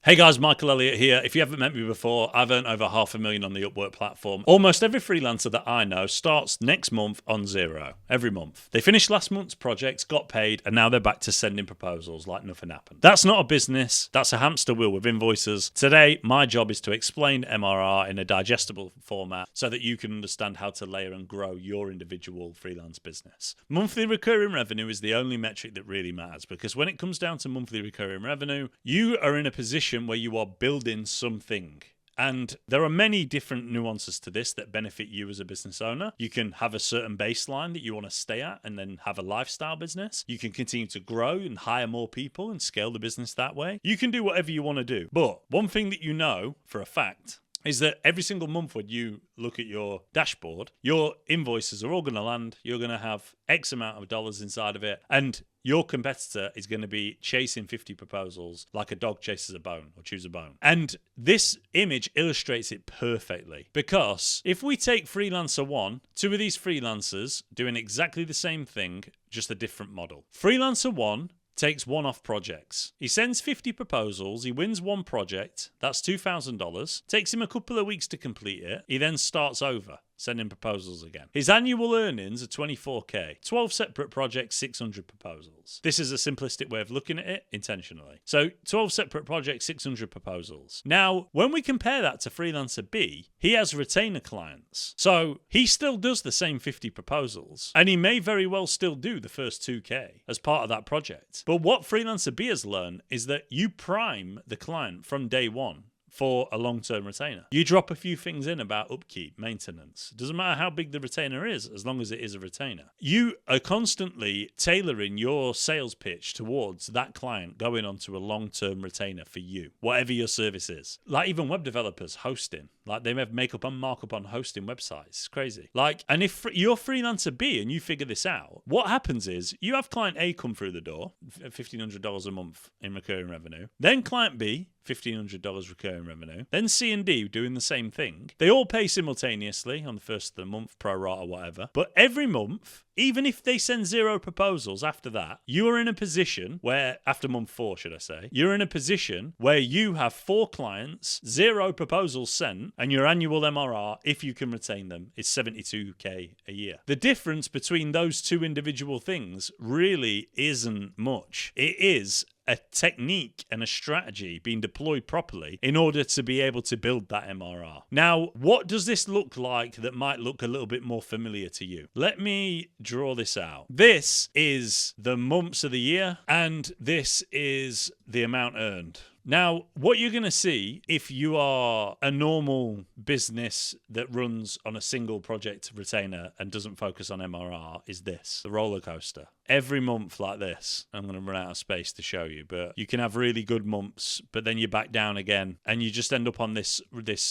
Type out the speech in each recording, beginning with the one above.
Hey guys, Michael Elliott here. If you haven't met me before, I've earned over $500,000 on the Upwork platform. Almost every freelancer that I know starts next month on zero, every month. They finished last month's projects, got paid, and now they're back to sending proposals like nothing happened. That's not a business, that's a hamster wheel with invoices. Today, my job is to explain MRR in a digestible format so that you can understand how to layer and grow your individual freelance business. Monthly recurring revenue is the only metric that really matters, because when it comes down to monthly recurring revenue, you are in a position where you are building something. And there are many different nuances to this that benefit you as a business owner. You can have a certain baseline that you want to stay at and then have a lifestyle business. You can continue to grow and hire more people and scale the business that way. You can do whatever you want to do. But one thing that you know for a fact is that every single month when you look at your dashboard, your invoices are all going to land. You're going to have X amount of dollars inside of it. And your competitor is going to be chasing 50 proposals like a dog chases a bone or chews a bone. And this image illustrates it perfectly, because if we take Freelancer 1, two of these freelancers doing exactly the same thing, just a different model. Freelancer 1 takes one-off projects. He sends 50 proposals, he wins one project, that's $2,000, takes him a couple of weeks to complete it, he then starts over, sending proposals again. His annual earnings are $24K, 12 separate projects, 600 proposals. This is a simplistic way of looking at it intentionally. So 12 separate projects, 600 proposals. Now, when we compare that to Freelancer B, he has retainer clients. So he still does the same 50 proposals, and he may very well still do the first 2K as part of that project. But what Freelancer B has learned is that you prime the client from day one for a long-term retainer. You drop a few things in about upkeep, maintenance. It doesn't matter how big the retainer is, as long as it is a retainer. You are constantly tailoring your sales pitch towards that client going onto a long-term retainer for you, whatever your service is. Like even web developers, hosting. Like they have makeup and markup on hosting websites. It's crazy. And if you're Freelancer B and you figure this out, what happens is you have client A come through the door, $1,500 a month in recurring revenue. Then client B, $1,500 recurring revenue. Then C and D doing the same thing. They all pay simultaneously on the first of the month, pro rata or whatever. But every month, even if they send 0 proposals after that, you are in a position where, after month 4, should I say, you're in a position where you have 4 clients, 0 proposals sent, and your annual MRR, if you can retain them, is $72K a year. The difference between those two individual things really isn't much. It is a technique and a strategy being deployed properly in order to be able to build that MRR. Now, what does this look like that might look a little bit more familiar to you? Let me draw this out. This is the months of the year, and this is the amount earned. Now, what you're going to see if you are a normal business that runs on a single project retainer and doesn't focus on MRR is this, the roller coaster. Every month like this, I'm going to run out of space to show you, but you can have really good months, but then you back down again and you just end up on this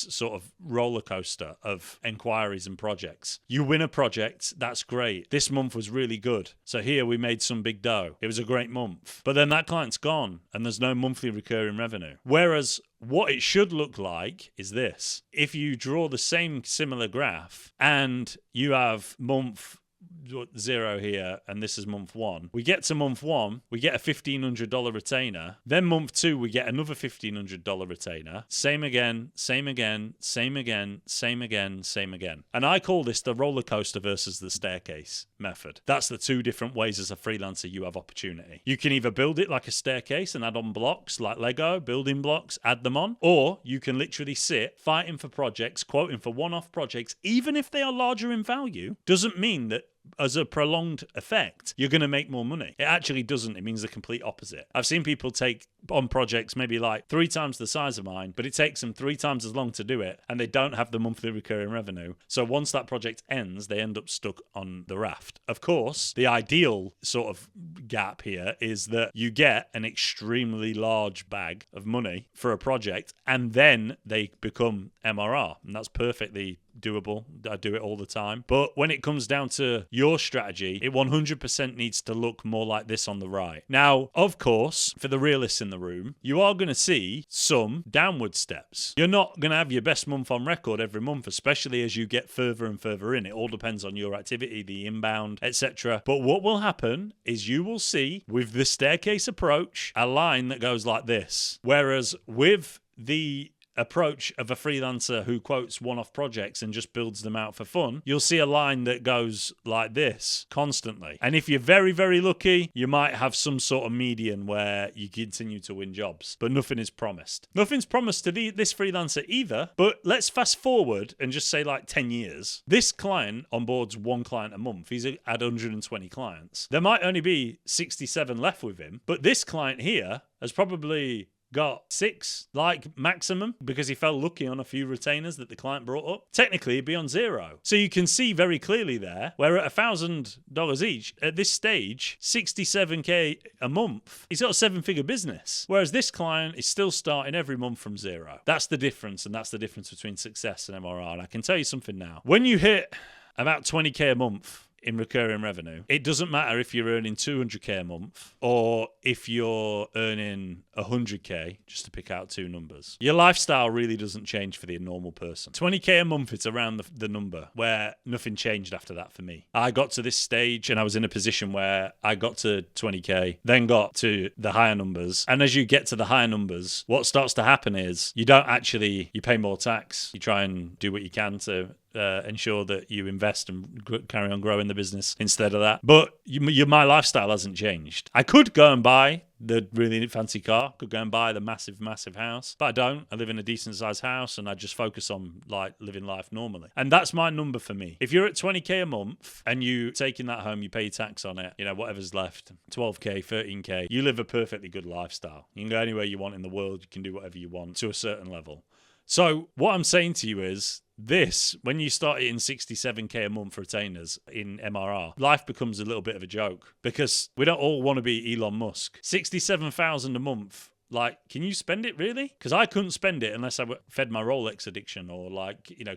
sort of roller coaster of inquiries and projects. You win a project, that's great. This month was really good. So here we made some big dough. It was a great month. But then that client's gone and there's no monthly recurring revenue. Whereas what it should look like is this. If you draw the same similar graph and you have month 0 here and this is month 1, we get to month 1, we get a $1,500 retainer. Then month 2, we get another $1,500 retainer. Same again, same again, same again, same again, same again. And I call this the roller coaster versus the staircase method. That's the two different ways as a freelancer you have opportunity. You can either build it like a staircase and add on blocks like Lego, building blocks, add them on, or you can literally sit fighting for projects, quoting for one-off projects, even if they are larger in value, doesn't mean that as a prolonged effect, you're going to make more money. It actually doesn't. It means the complete opposite. I've seen people take on projects maybe like 3 times the size of mine, but it takes them 3 times as long to do it, and they don't have the monthly recurring revenue. So once that project ends, they end up stuck on the raft. Of course, the ideal sort of gap here is that you get an extremely large bag of money for a project, and then they become MRR, and that's perfectly doable. I do it all the time. But when it comes down to your strategy, it 100% needs to look more like this on the right. Now, of course, for the realists in the room, you are going to see some downward steps. You're not going to have your best month on record every month, especially as you get further and further in. It all depends on your activity, the inbound, etc. But what will happen is you will see, with the staircase approach, a line that goes like this. Whereas with the approach of a freelancer who quotes one-off projects and just builds them out for fun, you'll see a line that goes like this constantly. And if you're very, very lucky, you might have some sort of median where you continue to win jobs, but nothing is promised. Nothing's promised to this freelancer either, but let's fast forward and just say like 10 years. This client onboards one client a month. He's at 120 clients. There might only be 67 left with him, but this client here has probably got 6 like maximum because he fell lucky on a few retainers that the client brought up. Technically he'd be on 0. So you can see very clearly there where at $1,000 each at this stage, 67k a month, he's got a 7-figure business, whereas this client is still starting every month from 0. That's the difference, and that's the difference between success and MRR. And I can tell you something now, when you hit about 20k a month in recurring revenue, it doesn't matter if you're earning 200k a month or if you're earning 100k, just to pick out 2 numbers. Your lifestyle really doesn't change for the normal person. 20k a month, it's around the number where nothing changed after that for me. I got to this stage and I was in a position where I got to 20k, then got to the higher numbers. And as you get to the higher numbers, what starts to happen is you pay more tax. You try and do what you can to ensure that you invest and carry on growing the business instead of that. But my lifestyle hasn't changed. I could go and buy the really fancy car, could go and buy the massive, massive house, but I don't. I live in a decent sized house and I just focus on like living life normally. And that's my number for me. If you're at 20k a month and you taking that home, you pay your tax on it, whatever's left, 12k, 13k, you live a perfectly good lifestyle. You can go anywhere you want in the world. You can do whatever you want to a certain level. So what I'm saying to you is this, when you start hitting 67k a month retainers in MRR, life becomes a little bit of a joke because we don't all want to be Elon Musk. 67,000 a month. Like, can you spend it really? Because I couldn't spend it unless I fed my Rolex addiction or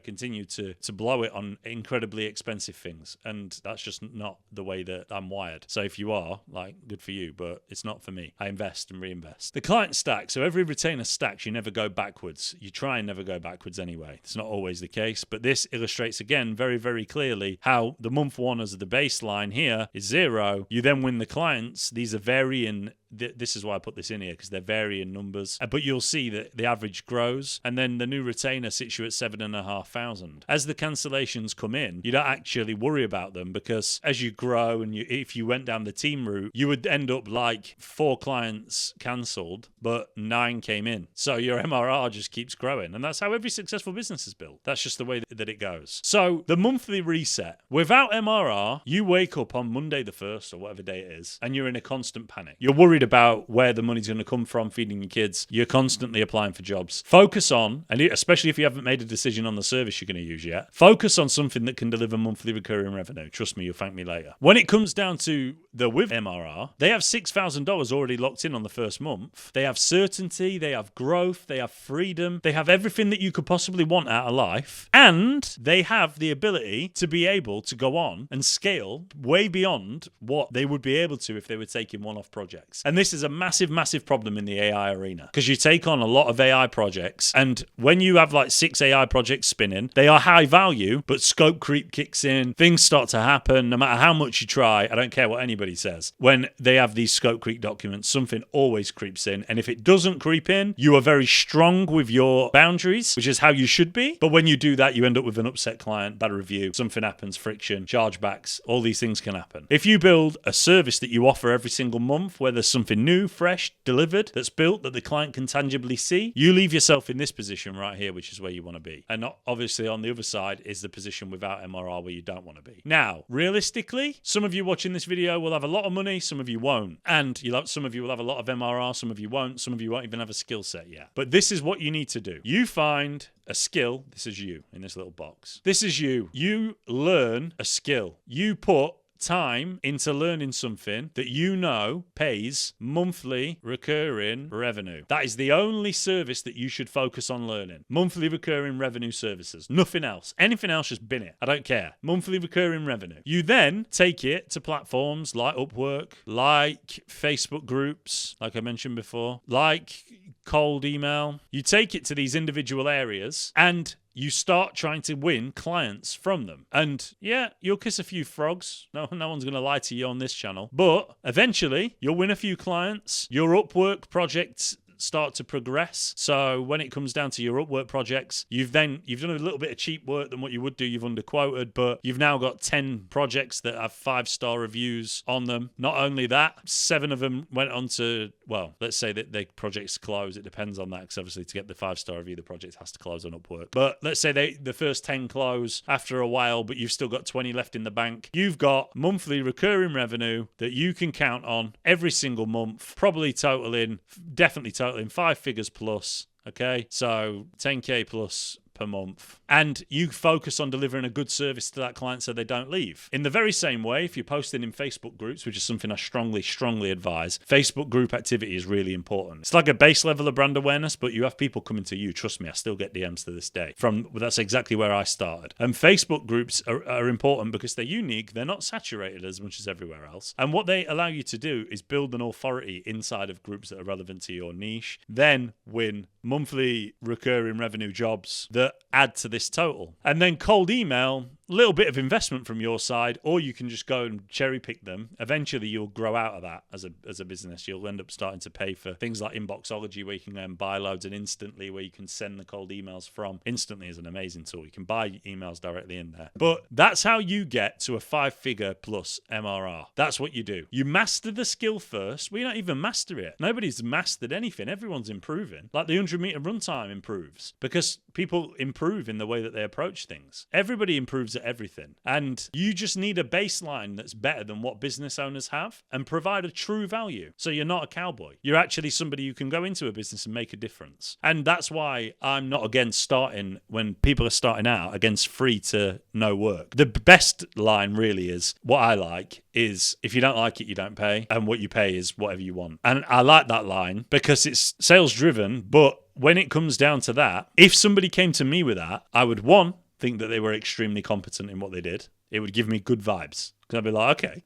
continue to blow it on incredibly expensive things. And that's just not the way that I'm wired. So if you are, good for you, but it's not for me. I invest and reinvest. The client stack. So every retainer stacks, you never go backwards. You try and never go backwards anyway. It's not always the case, but this illustrates again very, very clearly how the month one as the baseline here is 0. You then win the clients. These are varying. This is why I put this in here, because they're varying numbers. But you'll see that the average grows, and then the new retainer sits you at 7,500. As the cancellations come in, you don't actually worry about them because as you grow and if you went down the team route, you would end up like 4 clients cancelled, but 9 came in. So your MRR just keeps growing, and that's how every successful business is built. That's just the way that it goes. So the monthly reset, without MRR, you wake up on Monday the 1st or whatever day it is, and you're in a constant panic. You're worried about where the money's going to come from feeding your kids. You're constantly applying for jobs. Focus on, and especially if you haven't made a decision on the service you're going to use yet, focus on something that can deliver monthly recurring revenue. Trust me, you'll thank me later. When it comes down to the with MRR, they have $6,000 already locked in on the first month. They have certainty, they have growth, they have freedom, they have everything that you could possibly want out of life, and they have the ability to be able to go on and scale way beyond what they would be able to if they were taking one-off projects. And this is a massive, massive problem in the AI arena because you take on a lot of AI projects, and when you have like 6 AI projects spinning, they are high value, but scope creep kicks in. Things start to happen. No matter how much you try, I don't care what anybody says. When they have these scope creep documents, something always creeps in. And if it doesn't creep in, you are very strong with your boundaries, which is how you should be. But when you do that, you end up with an upset client, bad review, something happens, friction, chargebacks, all these things can happen. If you build a service that you offer every single month where there's something new, fresh, delivered, that's built, that the client can tangibly see, you leave yourself in this position right here, which is where you want to be. And obviously on the other side is the position without MRR where you don't want to be. Now, realistically, some of you watching this video will have a lot of money, some of you won't. And some of you will have a lot of MRR, some of you won't, some of you won't even have a skill set yet. But this is what you need to do. You find a skill. This is you in this little box. This is you. You learn a skill. You put time into learning something that you know pays monthly recurring revenue. That is the only service that you should focus on learning. Monthly recurring revenue services. Nothing else. Anything else, just bin it. I don't care. Monthly recurring revenue. You then take it to platforms like Upwork, like Facebook groups, like I mentioned before, like cold email. You take it to these individual areas and you start trying to win clients from them. And yeah, you'll kiss a few frogs. No one's going to lie to you on this channel. But eventually, you'll win a few clients. Your Upwork projects start to progress. So when it comes down to your Upwork projects, you've done a little bit of cheap work than what you would do. You've underquoted, but you've now got 10 projects that have 5-star reviews on them. Not only that, 7 of them went on to, well, let's say that the projects close. It depends on that, because obviously to get the 5-star review, the project has to close on Upwork. But let's say the first 10 close after a while, but you've still got 20 left in the bank. You've got monthly recurring revenue that you can count on every single month, probably definitely totaling 5 figures plus. Okay, so 10K plus per month. And you focus on delivering a good service to that client so they don't leave. In the very same way, if you're posting in Facebook groups, which is something I strongly advise, Facebook group activity is really important. It's like a base level of brand awareness, but you have people coming to you. Trust me, I still get DMs to this day. That's exactly where I started. And Facebook groups are important because they're unique. They're not saturated as much as everywhere else. And what they allow you to do is build an authority inside of groups that are relevant to your niche, then win monthly recurring revenue jobs that add to this total. And then cold email, a little bit of investment from your side, or you can just go and cherry pick them. Eventually you'll grow out of that as a business. You'll end up starting to pay for things like Inboxology, where you can buy loads, and Instantly, where you can send the cold emails from. Instantly is an amazing tool. You can buy emails directly in there. But that's how you get to a 5-figure plus MRR. That's what you do. You master the skill first. We don't even master it. Nobody's mastered anything. Everyone's improving. Like the 100-meter runtime improves because people improve in the way that they approach things. Everybody improves at everything. And you just need a baseline that's better than what business owners have and provide a true value. So you're not a cowboy. You're actually somebody who can go into a business and make a difference. And that's why I'm not against starting, when people are starting out, against free to no work. The best line really is, what I like is, if you don't like it, you don't pay. And what you pay is whatever you want. And I like that line because it's sales driven, but when it comes down to that, if somebody came to me with that, I would, one, think that they were extremely competent in what they did. It would give me good vibes. Because I'd be like, okay,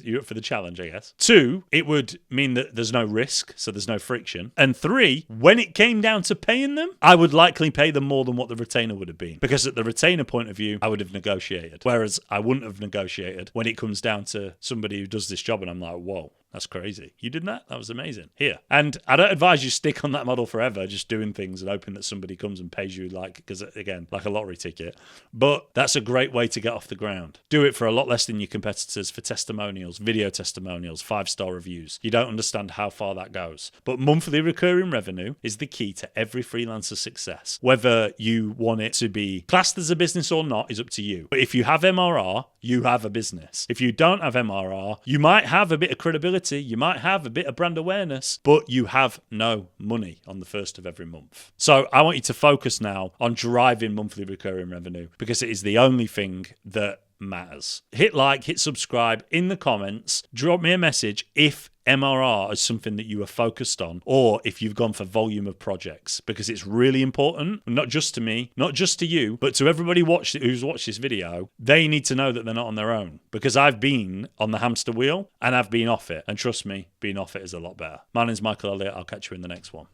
you're up for the challenge, I guess. 2, it would mean that there's no risk, so there's no friction. And 3, when it came down to paying them, I would likely pay them more than what the retainer would have been. Because at the retainer point of view, I would have negotiated. Whereas I wouldn't have negotiated when it comes down to somebody who does this job and I'm like, whoa, that's crazy. You did that? That was amazing. Here. And I don't advise you stick on that model forever, just doing things and hoping that somebody comes and pays you because again, like a lottery ticket. But that's a great way to get off the ground. Do it for a lot less than your competitors, for testimonials, video testimonials, 5-star reviews. You don't understand how far that goes. But monthly recurring revenue is the key to every freelancer success. Whether you want it to be classed as a business or not is up to you. But if you have MRR, you have a business. If you don't have MRR, you might have a bit of credibility, you might have a bit of brand awareness, but you have no money on the first of every month. So I want you to focus now on driving monthly recurring revenue, because it is the only thing that matters. Hit like, hit subscribe, in the comments, drop me a message if MRR is something that you are focused on, or if you've gone for volume of projects, because it's really important, not just to me, not just to you, but to everybody who's watched this video. They need to know that they're not on their own, because I've been on the hamster wheel and I've been off it, and trust me, being off it is a lot better. My name's Michael Elliott. I'll catch you in the next one.